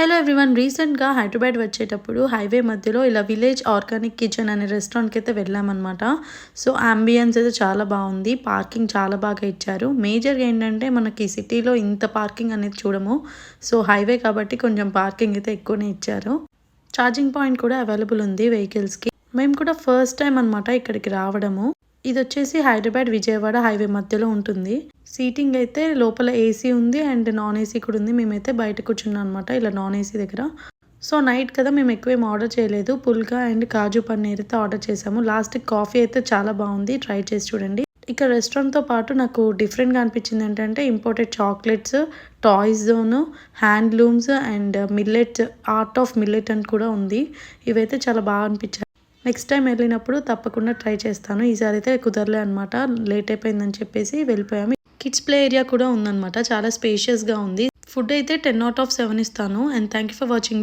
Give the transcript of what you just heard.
Hello everyone, రీసెంట్గా హైదరాబాద్ వచ్చేటప్పుడు highway మధ్యలో ఇలా విలేజ్ ఆర్గానిక్ కిచెన్ అనే రెస్టారెంట్కి అయితే వెళ్ళామన్నమాట. సో అంబియన్స్ అయితే చాలా బాగుంది, పార్కింగ్ చాలా బాగా ఇచ్చారు. మేజర్గా ఏంటంటే మనకి సిటీలో ఇంత పార్కింగ్ అనేది చూడము. సో హైవే కాబట్టి కొంచెం పార్కింగ్ అయితే ఎక్కువనే ఇచ్చారు. ఛార్జింగ్ పాయింట్ కూడా అవైలబుల్ ఉంది వెహికల్స్కి. మేము కూడా ఫస్ట్ టైం అనమాట ఇక్కడికి రావడము. ఇది వచ్చేసి హైదరాబాద్ విజయవాడ హైవే మధ్యలో ఉంటుంది. సీటింగ్ అయితే లోపల ఏసీ ఉంది అండ్ నాన్ ఏసీ కూడా ఉంది. మేమైతే బయట కూర్చున్నాం అనమాట, ఇలా నాన్ ఏసీ దగ్గర. సో నైట్ కదా, మేము ఎక్కువేం ఆర్డర్ చేయలేదు. పుల్కా అండ్ కాజు పన్నీర్ అయితే ఆర్డర్ చేసాము. లాస్ట్ కాఫీ అయితే చాలా బాగుంది, ట్రై చేసి చూడండి. ఇక్కడ రెస్టారెంట్తో పాటు నాకు డిఫరెంట్గా అనిపించింది ఏంటంటే imported chocolates, toys zone, handlooms and millets, art of millet అని కూడా ఉంది. ఇవైతే చాలా బాగా అనిపించాయి. నెక్స్ట్ టైం వెళ్ళినప్పుడు తప్పకుండా ట్రై చేస్తాను. ఈసారి అయితే కుదరలే అనమాట, లేట్ అయిపోయిందని చెప్పేసి వెళ్ళిపోయాము. కిడ్స్ ప్లే ఏరియా కూడా ఉందన్నమాట, చాలా స్పేషియస్గా ఉంది. ఫుడ్ అయితే 10 out of 7 ఇస్తాను. And thank you for watching.